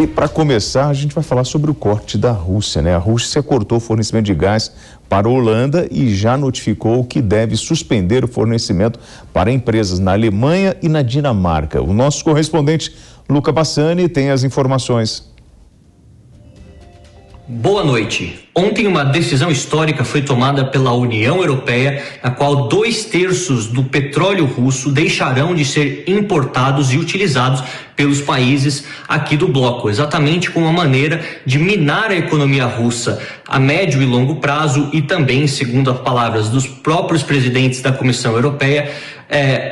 E para começar, a gente vai falar sobre o corte da Rússia, né? A Rússia cortou o fornecimento de gás para a Holanda e já notificou que deve suspender o fornecimento para empresas na Alemanha e na Dinamarca. O nosso correspondente Luca Bassani tem as informações. Boa noite. Ontem uma decisão histórica foi tomada pela União Europeia, na qual 2/3 do petróleo russo deixarão de ser importados e utilizados pelos países aqui do bloco, exatamente como uma maneira de minar a economia russa a médio e longo prazo e também, segundo as palavras dos próprios presidentes da Comissão Europeia,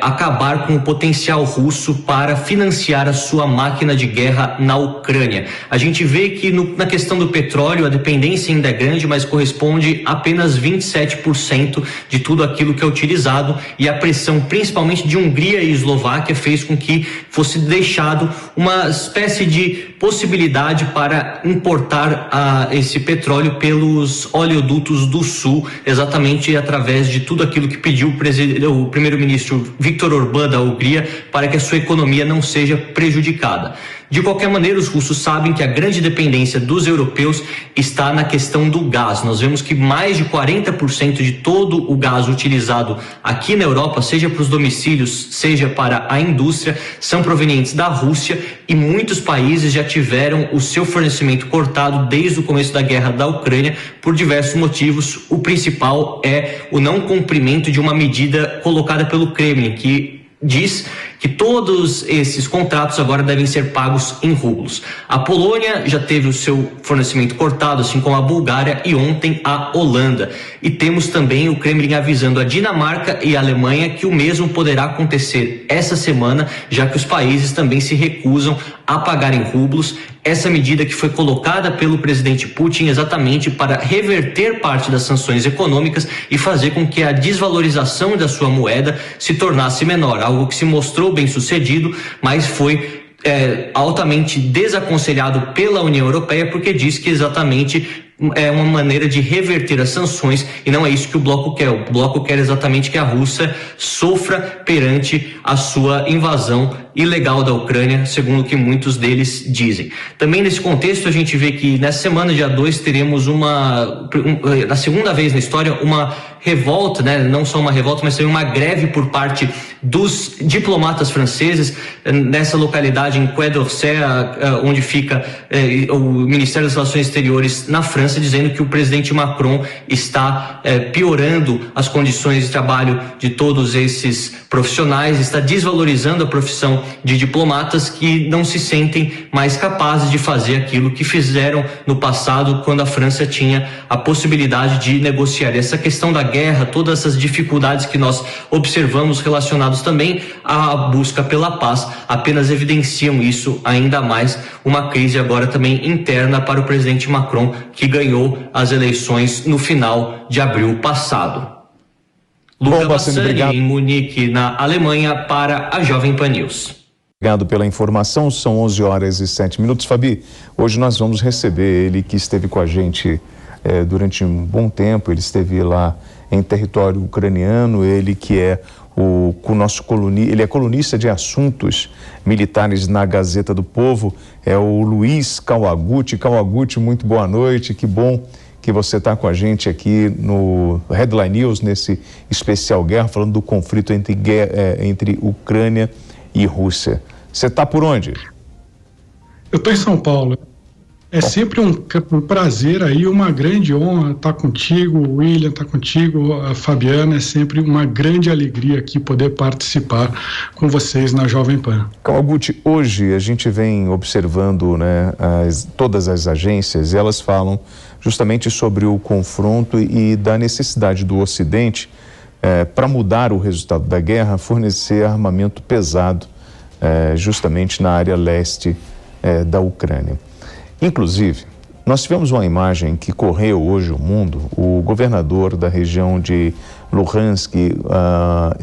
acabar com o potencial russo para financiar a sua máquina de guerra na Ucrânia. A gente vê que na questão do petróleo a dependência ainda é grande, mas corresponde a apenas 27% de tudo aquilo que é utilizado, e a pressão principalmente de Hungria e Eslováquia fez com que fosse deixado uma espécie de possibilidade para importar esse petróleo pelos oleodutos do sul, exatamente através de tudo aquilo que pediu o primeiro-ministro Viktor Orbán da Hungria para que a sua economia não seja prejudicada. De qualquer maneira, os russos sabem que a grande dependência dos europeus está na questão do gás. Nós vemos que mais de 40% de todo o gás utilizado aqui na Europa, seja para os domicílios, seja para a indústria, são provenientes da Rússia, e muitos países já tiveram o seu fornecimento cortado desde o começo da guerra da Ucrânia por diversos motivos. O principal é o não cumprimento de uma medida colocada pelo Kremlin, que diz que todos esses contratos agora devem ser pagos em rublos. A Polônia já teve o seu fornecimento cortado, assim como a Bulgária e ontem a Holanda. E temos também o Kremlin avisando a Dinamarca e a Alemanha que o mesmo poderá acontecer essa semana, já que os países também se recusam a pagar em rublos. Essa medida que foi colocada pelo presidente Putin exatamente para reverter parte das sanções econômicas e fazer com que a desvalorização da sua moeda se tornasse menor, algo que se mostrou bem sucedido, mas foi altamente desaconselhado pela União Europeia, porque diz que exatamente é uma maneira de reverter as sanções, e não é isso que o bloco quer. O bloco quer exatamente que a Rússia sofra perante a sua invasão ilegal da Ucrânia, segundo o que muitos deles dizem. Também nesse contexto a gente vê que nessa semana, dia 2, teremos na segunda vez na história, uma revolta, né? Não só uma revolta, mas também uma greve por parte dos diplomatas franceses nessa localidade em Quai d'Orsay, onde fica o Ministério das Relações Exteriores na França, dizendo que o presidente Macron está piorando as condições de trabalho de todos esses profissionais, está desvalorizando a profissão de diplomatas que não se sentem mais capazes de fazer aquilo que fizeram no passado, quando a França tinha a possibilidade de negociar. Essa questão da guerra, todas essas dificuldades que nós observamos relacionados também à busca pela paz, apenas evidenciam isso ainda mais, uma crise agora também interna para o presidente Macron, que ganhou as eleições no final de abril passado. Luca Bassani, em Munique, na Alemanha, para a Jovem Pan News. Obrigado pela informação, são 11h07. Fabi, hoje nós vamos receber ele, que esteve com a gente durante um bom tempo. Ele esteve lá em território ucraniano, ele que é ele é colunista de assuntos militares na Gazeta do Povo, é o Luiz Kawaguchi. Kawaguchi, muito boa noite, que bom que você está com a gente aqui no Headline News, nesse especial guerra, falando do conflito entre Ucrânia e Rússia. Você está por onde? Eu estou em São Paulo. É sempre um prazer aí, uma grande honra estar contigo, o William está contigo, a Fabiana, é sempre uma grande alegria aqui poder participar com vocês na Jovem Pan. Kawaguchi, hoje a gente vem observando, né, todas as agências, elas falam justamente sobre o confronto e da necessidade do Ocidente para mudar o resultado da guerra, fornecer armamento pesado justamente na área leste da Ucrânia. Inclusive, nós tivemos uma imagem que correu hoje o mundo. O governador da região de Luhansk,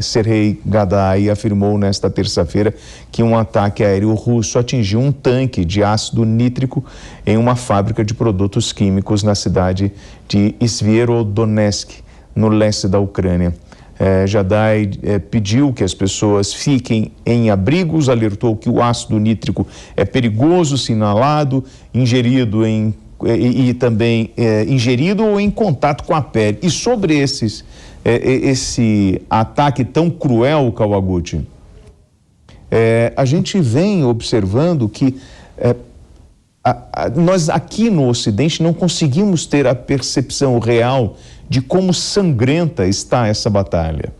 Serhei Gadai, afirmou nesta terça-feira que um ataque aéreo russo atingiu um tanque de ácido nítrico em uma fábrica de produtos químicos na cidade de Svierodonetsk, no leste da Ucrânia. Jadai pediu que as pessoas fiquem em abrigos, alertou que o ácido nítrico é perigoso se inalado, ingerido e também ingerido ou em contato com a pele. E sobre esse ataque tão cruel, Kawaguchi, a gente vem observando que nós aqui no Ocidente não conseguimos ter a percepção real de como sangrenta está essa batalha.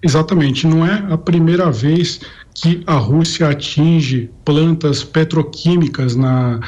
Exatamente, não é a primeira vez que a Rússia atinge plantas petroquímicas na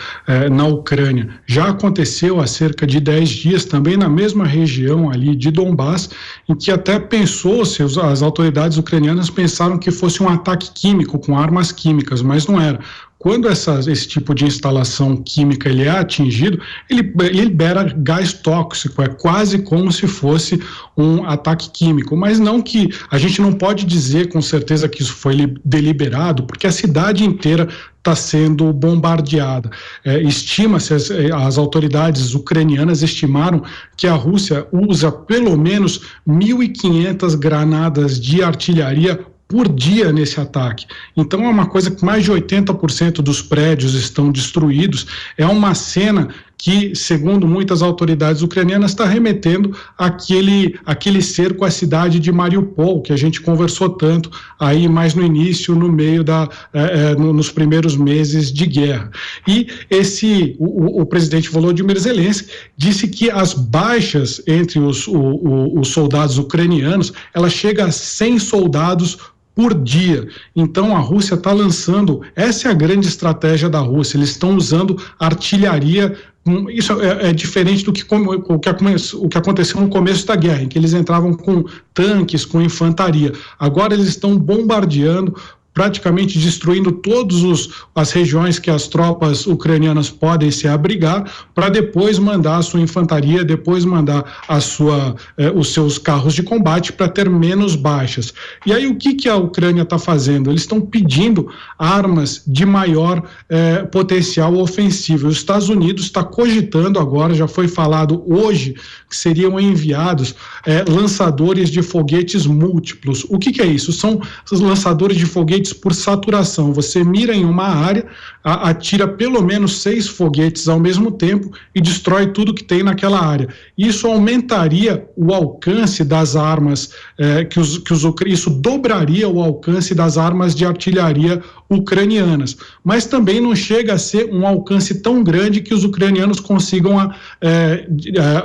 Ucrânia. Já aconteceu há cerca de 10 dias, também na mesma região ali de Donbás, em que até pensou-se, as autoridades ucranianas pensaram que fosse um ataque químico, com armas químicas, mas não era. Quando esse tipo de instalação química ele é atingido, ele libera gás tóxico, é quase como se fosse um ataque químico, mas não que a gente não pode dizer com certeza que isso foi deliberado, porque a cidade inteira está sendo bombardeada. Estima-se, as autoridades ucranianas estimaram que a Rússia usa pelo menos 1.500 granadas de artilharia por dia nesse ataque. Então é uma coisa que mais de 80% dos prédios estão destruídos. É uma cena que, segundo muitas autoridades ucranianas, está remetendo àquele cerco à cidade de Mariupol, que a gente conversou tanto aí mais no início, no meio nos primeiros meses de guerra. E o presidente Volodymyr Zelensky disse que as baixas entre os soldados ucranianos, ela chega a 100 soldados por dia. Então a Rússia está lançando, essa é a grande estratégia da Rússia, eles estão usando artilharia. Isso é diferente do que o que aconteceu no começo da guerra, em que eles entravam com tanques, com infantaria. Agora eles estão bombardeando, praticamente destruindo todas as regiões que as tropas ucranianas podem se abrigar, para depois mandar a sua infantaria, depois mandar os seus carros de combate para ter menos baixas. E aí o que a Ucrânia está fazendo? Eles estão pedindo armas de maior potencial ofensivo. Os Estados Unidos está cogitando agora, já foi falado hoje, que seriam enviados lançadores de foguetes múltiplos. O que é isso? São os lançadores de foguetes por saturação. Você mira em uma área, atira pelo menos 6 foguetes ao mesmo tempo e destrói tudo que tem naquela área. Isso aumentaria o alcance das armas, isso dobraria o alcance das armas de artilharia ucranianas, mas também não chega a ser um alcance tão grande que os ucranianos consigam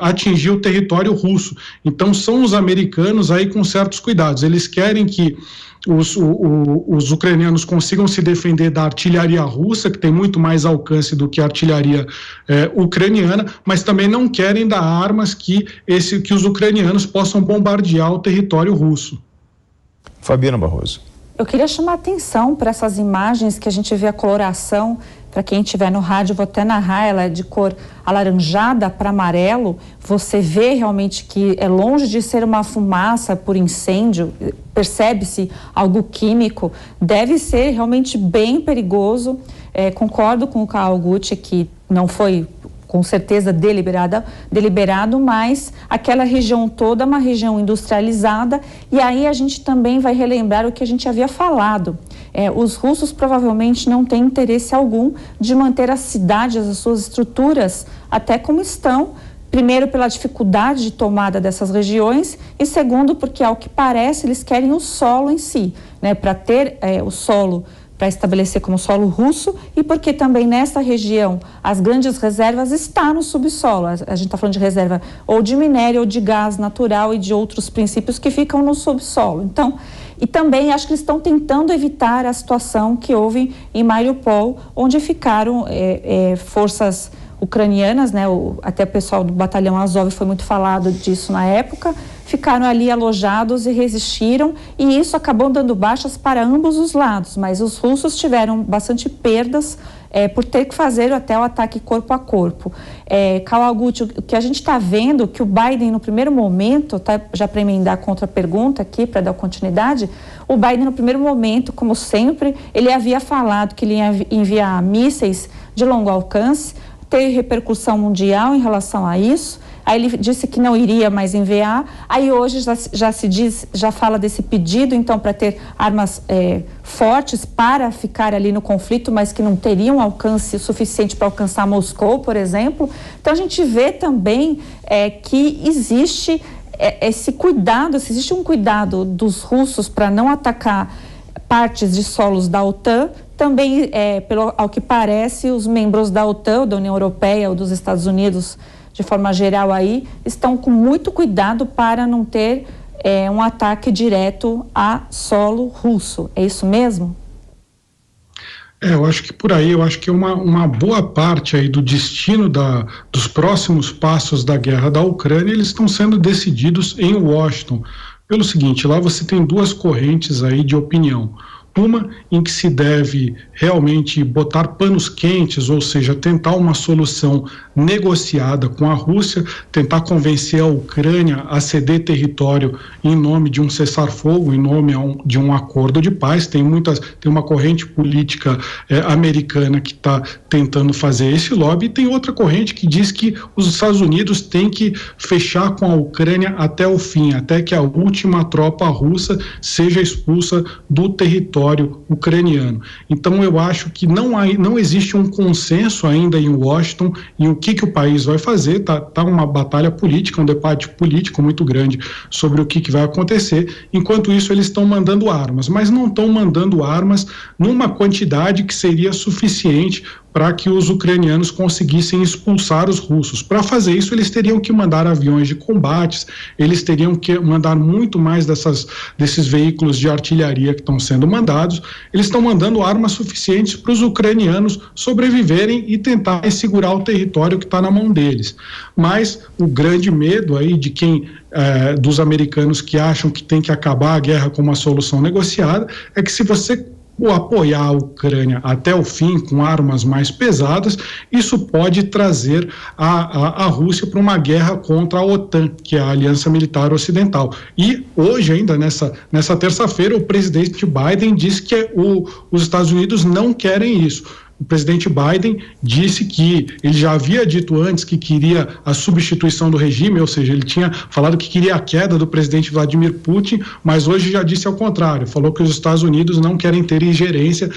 atingir o território russo. Então são os americanos aí com certos cuidados, eles querem que os ucranianos consigam se defender da artilharia russa, que tem muito mais alcance do que a artilharia ucraniana, mas também não querem dar armas que os ucranianos possam bombardear o território russo. Fabiana Barroso. Eu queria chamar a atenção para essas imagens que a gente vê a coloração. Para quem estiver no rádio, vou até narrar, ela é de cor alaranjada para amarelo. Você vê realmente que é longe de ser uma fumaça por incêndio, percebe-se algo químico, deve ser realmente bem perigoso. Concordo com o Kawaguchi que não foi com certeza deliberado, mas aquela região toda é uma região industrializada, e aí a gente também vai relembrar o que a gente havia falado. Os russos provavelmente não têm interesse algum de manter as cidades, as suas estruturas, até como estão, primeiro pela dificuldade de tomada dessas regiões e segundo porque, ao que parece, eles querem o solo em si, né, para ter o solo, para estabelecer como solo russo, e porque também nessa região as grandes reservas estão no subsolo. A gente está falando de reserva ou de minério ou de gás natural e de outros princípios que ficam no subsolo. Então, e também acho que eles estão tentando evitar a situação que houve em Mariupol, onde ficaram forças ucranianas, né, até o pessoal do batalhão Azov foi muito falado disso na época, ficaram ali alojados e resistiram, e isso acabou dando baixas para ambos os lados, mas os russos tiveram bastante perdas por ter que fazer até o ataque corpo a corpo. Kawaguchi, o que a gente está vendo, que o Biden no primeiro momento, tá, já para emendar contra a pergunta aqui, para dar continuidade, o Biden no primeiro momento, como sempre, ele havia falado que ele ia enviar mísseis de longo alcance, teve repercussão mundial em relação a isso, Aí ele disse que não iria mais enviar. Aí hoje já fala desse pedido, então, para ter armas fortes para ficar ali no conflito, mas que não teriam alcance suficiente para alcançar Moscou, por exemplo. Então a gente vê também que existe esse cuidado, existe um cuidado dos russos para não atacar partes de solos da OTAN. Também, ao que parece, os membros da OTAN, da União Europeia ou dos Estados Unidos, de forma geral aí, estão com muito cuidado para não ter um ataque direto a solo russo. É isso mesmo? Eu acho que por aí, eu acho que uma boa parte aí do destino dos próximos passos da guerra da Ucrânia, eles estão sendo decididos em Washington. Pelo seguinte, lá você tem duas correntes aí de opinião. Uma em que se deve realmente botar panos quentes, ou seja, tentar uma solução negociada com a Rússia, tentar convencer a Ucrânia a ceder território em nome de um cessar-fogo, em nome de um acordo de paz. Tem uma corrente política americana que está tentando fazer esse lobby, e tem outra corrente que diz que os Estados Unidos têm que fechar com a Ucrânia até o fim, até que a última tropa russa seja expulsa do território ucraniano. Então eu acho que não existe um consenso ainda em Washington em o que o país vai fazer. Tá uma batalha política, um debate político muito grande sobre o que vai acontecer. Enquanto isso, eles estão mandando armas, mas não estão mandando armas numa quantidade que seria suficiente para que os ucranianos conseguissem expulsar os russos. Para fazer isso, eles teriam que mandar aviões de combates, eles teriam que mandar muito mais desses veículos de artilharia que estão sendo mandados. Eles estão mandando armas suficientes para os ucranianos sobreviverem e tentar segurar o território que está na mão deles. Mas o grande medo aí de dos americanos que acham que tem que acabar a guerra com uma solução negociada é que, se você apoiar a Ucrânia até o fim com armas mais pesadas, isso pode trazer a Rússia para uma guerra contra a OTAN, que é a Aliança Militar Ocidental. E hoje, ainda nessa terça-feira, o presidente Biden disse que os Estados Unidos não querem isso. O presidente Biden disse que ele já havia dito antes que queria a substituição do regime, ou seja, ele tinha falado que queria a queda do presidente Vladimir Putin, mas hoje já disse ao contrário, falou que os Estados Unidos não querem ter ingerência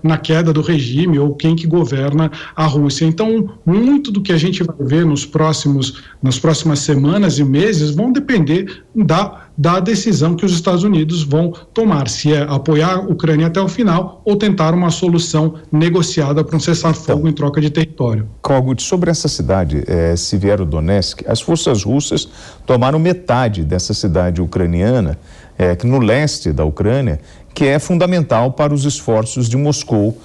na queda do regime ou quem que governa a Rússia. Então, muito do que a gente vai ver nas próximas semanas e meses vão depender da decisão que os Estados Unidos vão tomar, se é apoiar a Ucrânia até o final ou tentar uma solução negociada para um cessar-fogo em troca de território. Kogut, sobre essa cidade, Severodonetsk, as forças russas tomaram metade dessa cidade ucraniana, no leste da Ucrânia, que é fundamental para os esforços de Moscou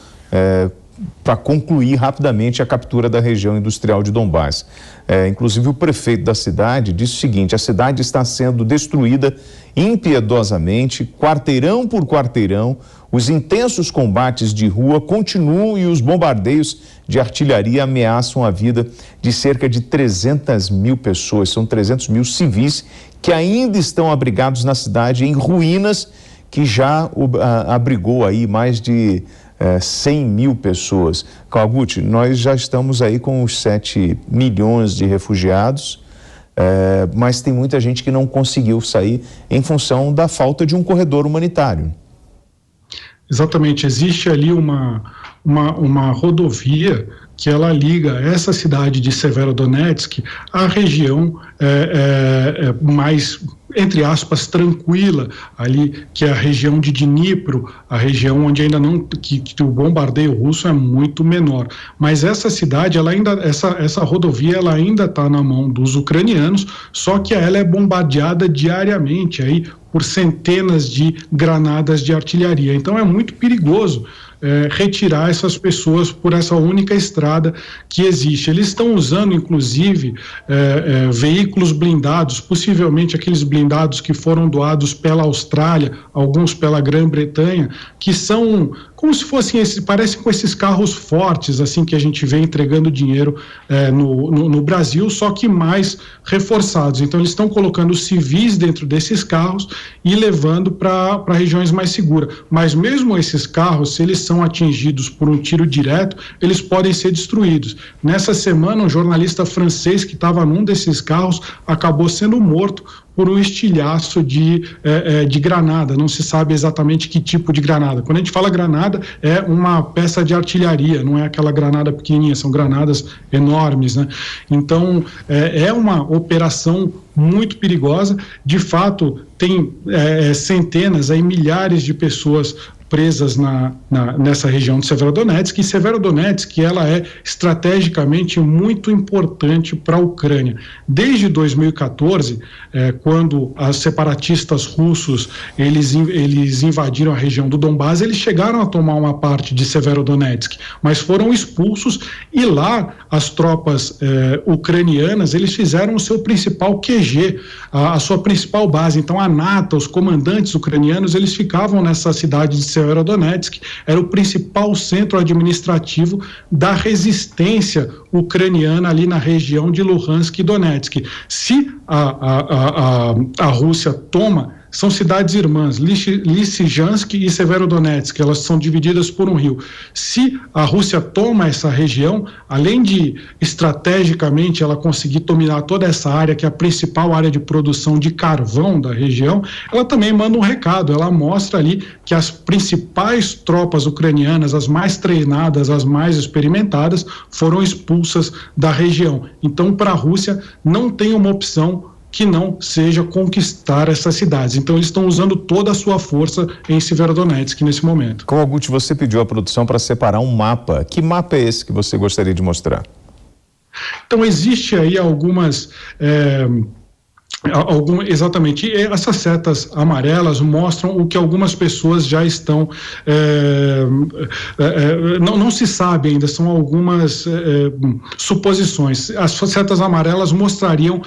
para concluir rapidamente a captura da região industrial de Donbás. Inclusive, o prefeito da cidade disse o seguinte: a cidade está sendo destruída impiedosamente, quarteirão por quarteirão, os intensos combates de rua continuam e os bombardeios de artilharia ameaçam a vida de cerca de 300 mil pessoas. São 300 mil civis que ainda estão abrigados na cidade, em ruínas, que já abrigou aí mais de 100 mil pessoas. Kogut, nós já estamos aí com os 7 milhões de refugiados, mas tem muita gente que não conseguiu sair em função da falta de um corredor humanitário. Exatamente, existe ali uma rodovia que ela liga essa cidade de Severodonetsk à região mais, entre aspas, tranquila, ali, que é a região de Dnipro, a região onde ainda não, que o bombardeio russo é muito menor. Mas essa cidade, essa rodovia, ela ainda está na mão dos ucranianos, só que ela é bombardeada diariamente aí por centenas de granadas de artilharia. Então é muito perigoso retirar essas pessoas por essa única estrada que existe. Eles estão usando, inclusive, veículos blindados, possivelmente aqueles blindados que foram doados pela Austrália, alguns pela Grã-Bretanha, que são como se fossem parecem com esses carros fortes, assim, que a gente vê entregando dinheiro no Brasil, só que mais reforçados. Então eles estão colocando civis dentro desses carros e levando para regiões mais seguras. Mas mesmo esses carros, se eles são atingidos por um tiro direto, eles podem ser destruídos. Nessa semana, um jornalista francês que estava num desses carros acabou sendo morto por um estilhaço de granada. Não se sabe exatamente que tipo de granada. Quando a gente fala granada, é uma peça de artilharia, não é aquela granada pequenininha, são granadas enormes, né? Então, é uma operação muito perigosa. De fato, tem centenas, aí milhares de pessoas presas nessa região de Severodonetsk, e Severodonetsk, ela é estrategicamente muito importante para a Ucrânia. Desde 2014, quando os separatistas russos eles invadiram a região do Donbás, eles chegaram a tomar uma parte de Severodonetsk, mas foram expulsos, e lá as tropas ucranianas, eles fizeram o seu principal QG, a sua principal base. Então a NATO, os comandantes ucranianos, eles ficavam nessa cidade de Severodonetsk, era o principal centro administrativo da resistência ucraniana ali na região de Luhansk e Donetsk. Se a Rússia toma, são cidades irmãs, Lysychansk e Severodonetsk, elas são divididas por um rio. Se a Rússia toma essa região, além de estrategicamente ela conseguir dominar toda essa área, que é a principal área de produção de carvão da região, ela também manda um recado, ela mostra ali que as principais tropas ucranianas, as mais treinadas, as mais experimentadas, foram expulsas da região. Então, para a Rússia, não tem uma opção que não seja conquistar essas cidades. Então, eles estão usando toda a sua força em Severodonetsk nesse momento. Kogut, você pediu à produção para separar um mapa. Que mapa é esse que você gostaria de mostrar? Então, existe aí exatamente, e essas setas amarelas mostram o que algumas pessoas já estão, não se sabe ainda, são algumas suposições. As setas amarelas mostrariam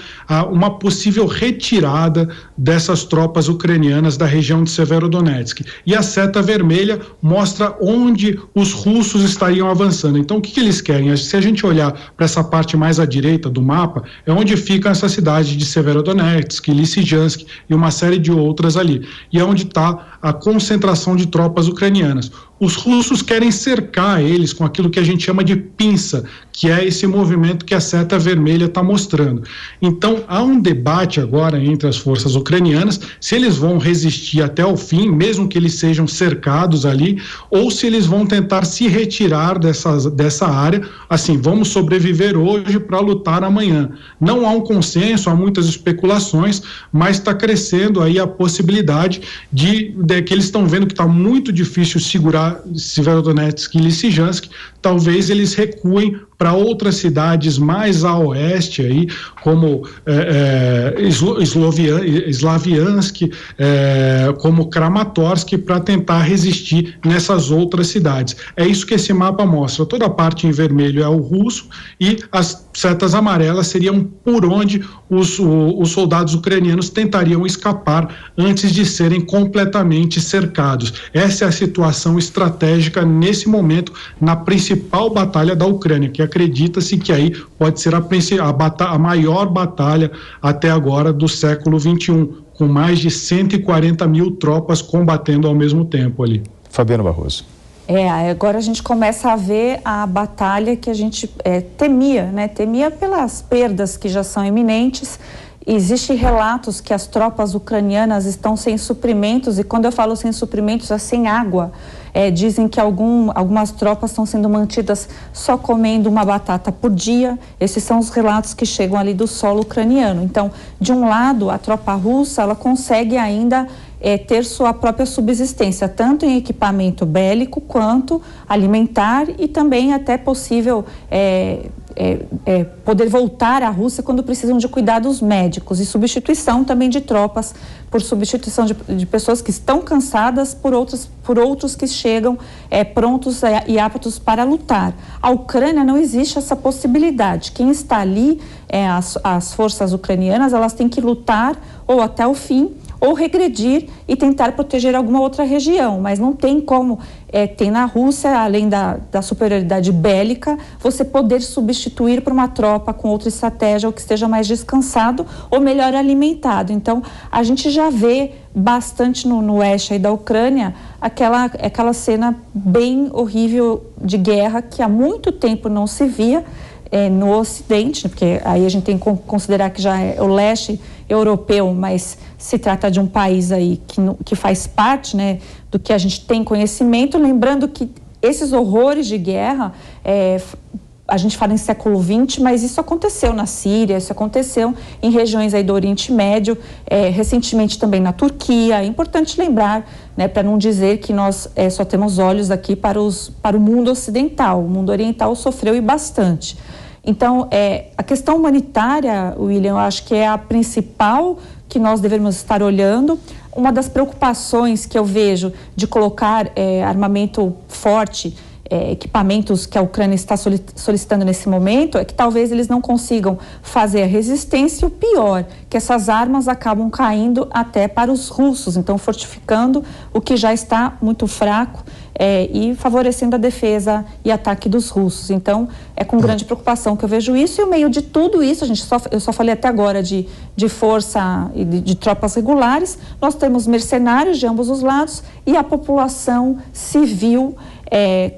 uma possível retirada dessas tropas ucranianas da região de Severodonetsk, e a seta vermelha mostra onde os russos estariam avançando. Então, o que eles querem? Se a gente olhar para essa parte mais à direita do mapa, é onde fica essa cidade de Severodonetsk, Lysychansk e uma série de outras ali, e é onde está a concentração de tropas ucranianas. Os russos querem cercar eles com aquilo que a gente chama de pinça, que é esse movimento que a seta vermelha está mostrando. Então, há um debate agora entre as forças ucranianas se eles vão resistir até o fim, mesmo que eles sejam cercados ali, ou se eles vão tentar se retirar dessa área, assim, vamos sobreviver hoje para lutar amanhã. Não há um consenso, há muitas especulações, mas está crescendo aí a possibilidade de que eles estão vendo que está muito difícil segurar Severodonetsk e Lysychansk, talvez eles recuem para outras cidades mais a oeste, aí, como Slaviansk, como Kramatorsk, para tentar resistir nessas outras cidades. É isso que esse mapa mostra. Toda a parte em vermelho é o russo, e as setas amarelas seriam por onde os soldados ucranianos tentariam escapar antes de serem completamente cercados. Essa é a situação estratégica nesse momento na principal batalha da Ucrânia, que acredita-se que aí pode ser a maior batalha até agora do século XXI, com mais de 140 mil tropas combatendo ao mesmo tempo ali. Fabiano Barroso. Agora a gente começa a ver a batalha que a gente temia, né? Temia pelas perdas que já são iminentes. Existem relatos que as tropas ucranianas estão sem suprimentos, e quando eu falo sem suprimentos, é sem água. Dizem que algumas tropas estão sendo mantidas só comendo uma batata por dia. Esses são os relatos que chegam ali do solo ucraniano. Então, de um lado, a tropa russa, ela consegue ainda ter sua própria subsistência, tanto em equipamento bélico quanto alimentar, e também até possível poder voltar à Rússia quando precisam de cuidados médicos, e substituição também de tropas, por substituição de pessoas que estão cansadas por outros que chegam prontos e aptos para lutar. A Ucrânia não existe essa possibilidade. Quem está ali, as forças ucranianas, elas têm que lutar ou até o fim, ou regredir e tentar proteger alguma outra região, mas não tem como, tem na Rússia, além da superioridade bélica, você poder substituir por uma tropa com outra estratégia ou que esteja mais descansado ou melhor alimentado. Então, a gente já vê bastante no oeste aí da Ucrânia aquela cena bem horrível de guerra que há muito tempo não se via no Ocidente, porque aí a gente tem que considerar que já é o leste europeu, mas se trata de um país aí que faz parte, né, do que a gente tem conhecimento, lembrando que esses horrores de guerra, a gente fala em século XX, mas isso aconteceu na Síria, isso aconteceu em regiões aí do Oriente Médio, recentemente também na Turquia. É importante lembrar, né, para não dizer que nós só temos olhos aqui para o mundo ocidental. O mundo oriental sofreu e bastante. Então, a questão humanitária, William, eu acho que é a principal que nós devemos estar olhando. Uma das preocupações que eu vejo de colocar armamento forte, equipamentos que a Ucrânia está solicitando nesse momento, é que talvez eles não consigam fazer a resistência, e o pior, que essas armas acabam caindo até para os russos, então fortificando o que já está muito fraco e favorecendo a defesa e ataque dos russos. Então, é com grande preocupação que eu vejo isso, e no meio de tudo isso, eu só falei até agora de força e de tropas regulares, nós temos mercenários de ambos os lados e a população civil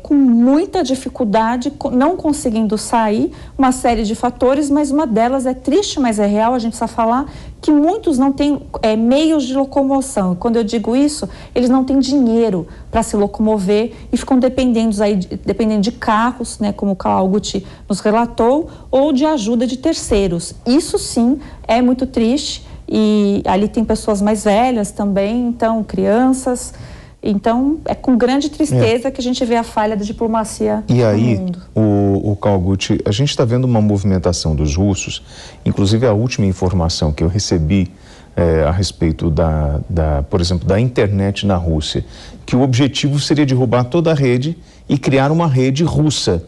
com muita dificuldade, não conseguindo sair, uma série de fatores, mas uma delas é triste, mas é real, a gente precisa falar que muitos não têm meios de locomoção. E quando eu digo isso, eles não têm dinheiro para se locomover e ficam dependendo de carros, né, como o Karl Guti nos relatou, ou de ajuda de terceiros. Isso sim é muito triste, e ali tem pessoas mais velhas também, então crianças. Então, é com grande tristeza que a gente vê a falha da diplomacia no mundo. E aí, o Karl Guti, a gente está vendo uma movimentação dos russos, inclusive a última informação que eu recebi a respeito por exemplo, da internet na Rússia, que o objetivo seria derrubar toda a rede e criar uma rede russa,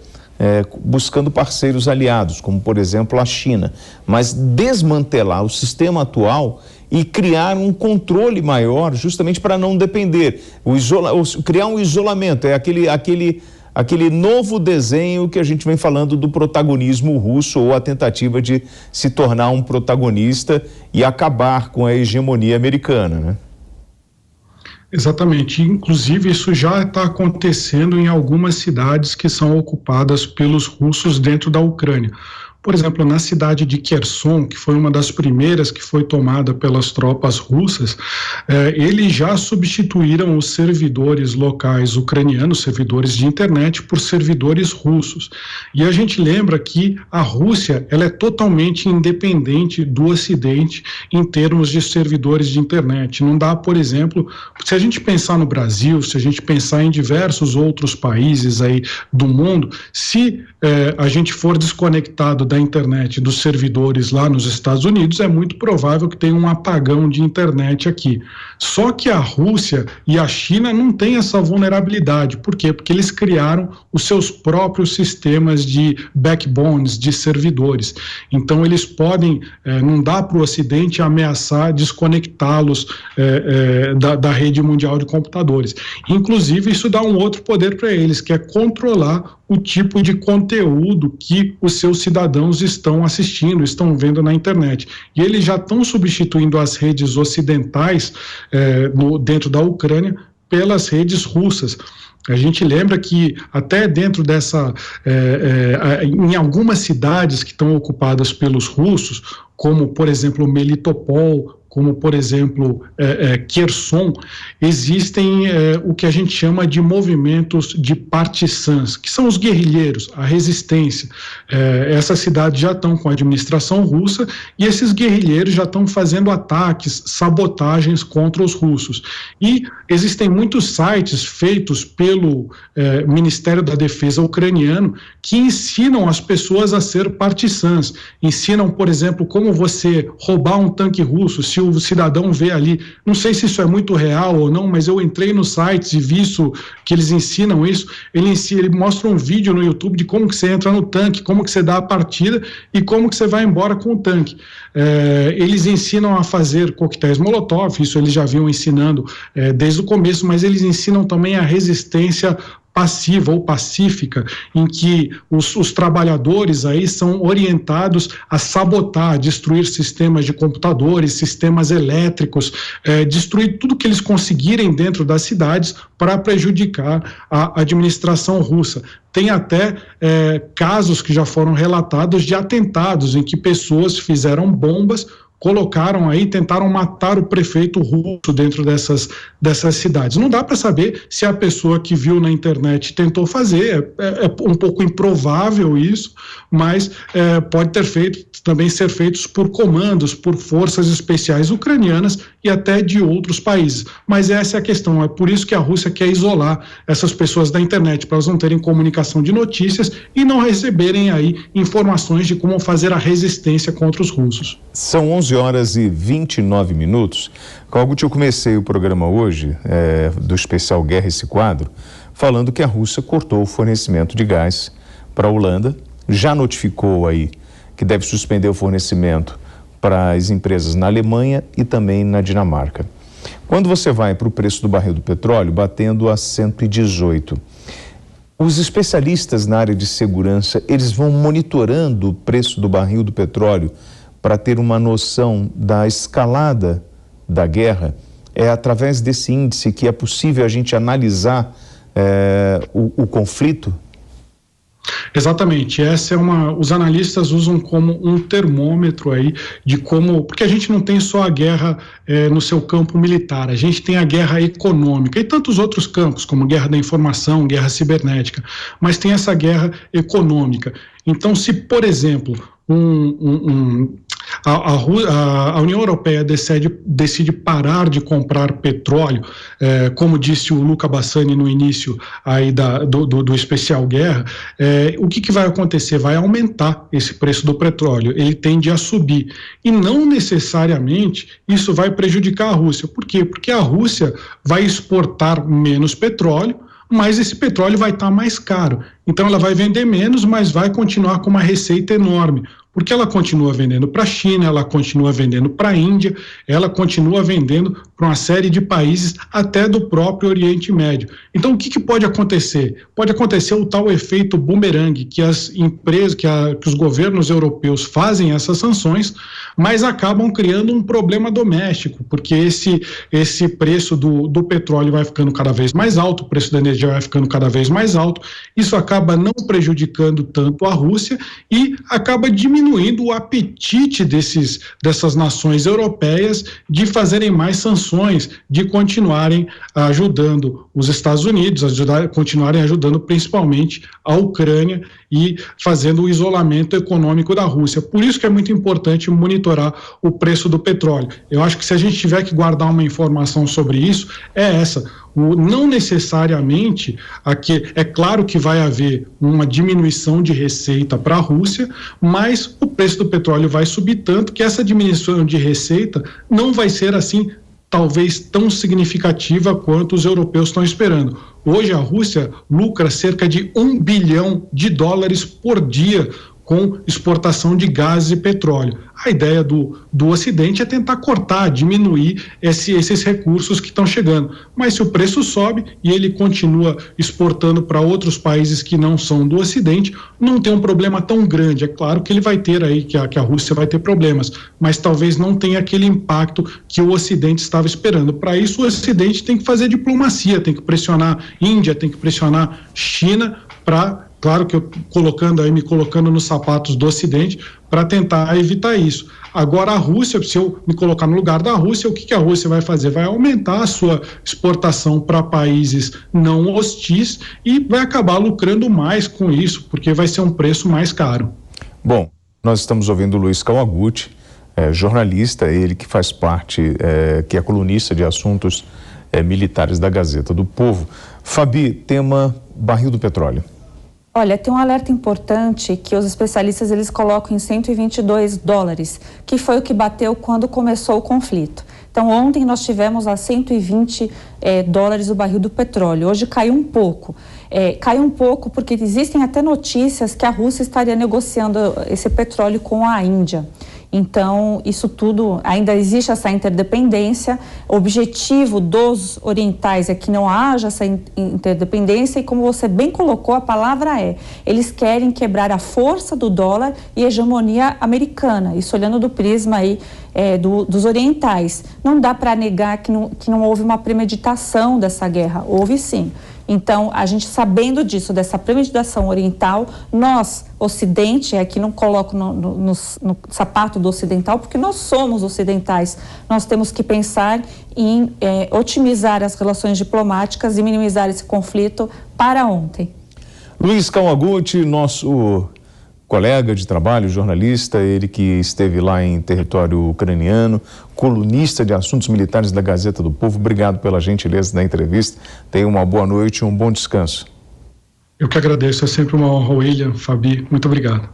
buscando parceiros aliados, como por exemplo a China, mas desmantelar o sistema atual e criar um controle maior, justamente para não depender, criar um isolamento, aquele novo desenho que a gente vem falando do protagonismo russo, ou a tentativa de se tornar um protagonista e acabar com a hegemonia americana, né? Exatamente, inclusive isso já está acontecendo em algumas cidades que são ocupadas pelos russos dentro da Ucrânia. Por exemplo, na cidade de Kherson, que foi uma das primeiras que foi tomada pelas tropas russas, eles já substituíram os servidores locais ucranianos, servidores de internet, por servidores russos. E a gente lembra que a Rússia, ela é totalmente independente do Ocidente em termos de servidores de internet. Não dá, por exemplo, se a gente pensar no Brasil, se a gente pensar em diversos outros países aí do mundo, se a gente for desconectado da internet dos servidores lá nos Estados Unidos, é muito provável que tenha um apagão de internet aqui. Só que a Rússia e a China não têm essa vulnerabilidade. Por quê? Porque eles criaram os seus próprios sistemas de backbones, de servidores. Então eles podem, não dá para o Ocidente ameaçar desconectá-los da rede mundial de computadores. Inclusive, isso dá um outro poder para eles, que é controlar o tipo de conteúdo que os seus cidadãos estão assistindo, estão vendo na internet. E eles já estão substituindo as redes ocidentais dentro da Ucrânia pelas redes russas. A gente lembra que até dentro dessa, em algumas cidades que estão ocupadas pelos russos, como por exemplo Melitopol, como por exemplo Kherson, existem o que a gente chama de movimentos de partisans, que são os guerrilheiros, a resistência. Essas cidades já estão com a administração russa e esses guerrilheiros já estão fazendo ataques, sabotagens contra os russos. E existem muitos sites feitos pelo Ministério da Defesa ucraniano que ensinam as pessoas a ser partisans, ensinam, por exemplo, como você roubar um tanque russo. Se se o cidadão vê ali, não sei se isso é muito real ou não, mas eu entrei nos sites e vi isso, que eles ensinam isso, ele mostra um vídeo no YouTube de como que você entra no tanque, como que você dá a partida e como que você vai embora com o tanque. Eles ensinam a fazer coquetéis Molotov, isso eles já vinham ensinando desde o começo, mas eles ensinam também a resistência passiva ou pacífica, em que os trabalhadores aí são orientados a sabotar, a destruir sistemas de computadores, sistemas elétricos, destruir tudo que eles conseguirem dentro das cidades para prejudicar a administração russa. Tem até casos que já foram relatados de atentados em que pessoas fizeram bombas, colocaram aí, tentaram matar o prefeito russo dentro dessas cidades. Não dá para saber se a pessoa que viu na internet tentou fazer, é um pouco improvável isso, mas pode também ser feitos por comandos, por forças especiais ucranianas e até de outros países. Mas essa é a questão, é por isso que a Rússia quer isolar essas pessoas da internet, para elas não terem comunicação de notícias e não receberem aí informações de como fazer a resistência contra os russos. São 11h29. Kogut, eu comecei o programa hoje, do especial Guerra Esse Quadro, falando que a Rússia cortou o fornecimento de gás para a Holanda, já notificou aí que deve suspender o fornecimento para as empresas na Alemanha e também na Dinamarca. Quando você vai para o preço do barril do petróleo, batendo a 118, os especialistas na área de segurança, eles vão monitorando o preço do barril do petróleo para ter uma noção da escalada da guerra. É através desse índice que é possível a gente analisar o conflito? Exatamente, os analistas usam como um termômetro aí de como, porque a gente não tem só a guerra no seu campo militar, a gente tem a guerra econômica e tantos outros campos, como guerra da informação, guerra cibernética, mas tem essa guerra econômica. Então, se, por exemplo, a União Europeia decide parar de comprar petróleo, como disse o Luca Bassani no início aí do especial guerra, o que vai acontecer? Vai aumentar esse preço do petróleo, ele tende a subir e não necessariamente isso vai prejudicar a Rússia. Por quê? Porque a Rússia vai exportar menos petróleo, mas esse petróleo vai estar mais caro. Então ela vai vender menos, mas vai continuar com uma receita enorme, porque ela continua vendendo para a China, ela continua vendendo para a Índia, ela continua vendendo para uma série de países, até do próprio Oriente Médio. Então o que pode acontecer? Pode acontecer o tal efeito bumerangue, que as empresas, que os governos europeus fazem essas sanções, mas acabam criando um problema doméstico, porque esse preço do petróleo vai ficando cada vez mais alto, o preço da energia vai ficando cada vez mais alto, isso acaba não prejudicando tanto a Rússia e acaba diminuindo o apetite dessas nações europeias de fazerem mais sanções, de continuarem ajudando os Estados Unidos, continuarem ajudando principalmente a Ucrânia e fazendo o isolamento econômico da Rússia. Por isso que é muito importante monitorar o preço do petróleo. Eu acho que se a gente tiver que guardar uma informação sobre isso, é essa. Não necessariamente, é claro que vai haver uma diminuição de receita para a Rússia, mas o preço do petróleo vai subir tanto que essa diminuição de receita não vai ser assim, talvez tão significativa quanto os europeus estão esperando. Hoje a Rússia lucra cerca de $1 bilhão por dia com exportação de gás e petróleo. A ideia do Ocidente é tentar cortar, diminuir esses recursos que estão chegando. Mas se o preço sobe e ele continua exportando para outros países que não são do Ocidente, não tem um problema tão grande. É claro que ele vai ter aí, que a Rússia vai ter problemas, mas talvez não tenha aquele impacto que o Ocidente estava esperando. Para isso, o Ocidente tem que fazer diplomacia, tem que pressionar Índia, tem que pressionar China para... Claro que me colocando nos sapatos do Ocidente para tentar evitar isso. Agora a Rússia, se eu me colocar no lugar da Rússia, o que a Rússia vai fazer? Vai aumentar a sua exportação para países não hostis e vai acabar lucrando mais com isso, porque vai ser um preço mais caro. Bom, nós estamos ouvindo o Luiz Kawaguchi, jornalista, ele que faz parte, que é colunista de assuntos militares da Gazeta do Povo. Fabi, tema barril do petróleo. Olha, tem um alerta importante que os especialistas eles colocam em 122 dólares, que foi o que bateu quando começou o conflito. Então, ontem nós tivemos a 120 dólares o barril do petróleo. Hoje caiu um pouco. Caiu um pouco porque existem até notícias que a Rússia estaria negociando esse petróleo com a Índia. Então, isso tudo, ainda existe essa interdependência. O objetivo dos orientais é que não haja essa interdependência e, como você bem colocou, a palavra eles querem quebrar a força do dólar e a hegemonia americana. Isso olhando do prisma aí, dos orientais. Não dá para negar que não houve uma premeditação dessa guerra. Houve sim. Então, a gente sabendo disso, dessa premeditação oriental, nós, Ocidente, aqui não coloco no sapato do ocidental, porque nós somos ocidentais. Nós temos que pensar em otimizar as relações diplomáticas e minimizar esse conflito para ontem. Luiz Kawaguchi, nosso colega de trabalho, jornalista, ele que esteve lá em território ucraniano, colunista de assuntos militares da Gazeta do Povo. Obrigado pela gentileza da entrevista. Tenha uma boa noite e um bom descanso. Eu que agradeço, é sempre uma honra, William, Fabi, muito obrigado.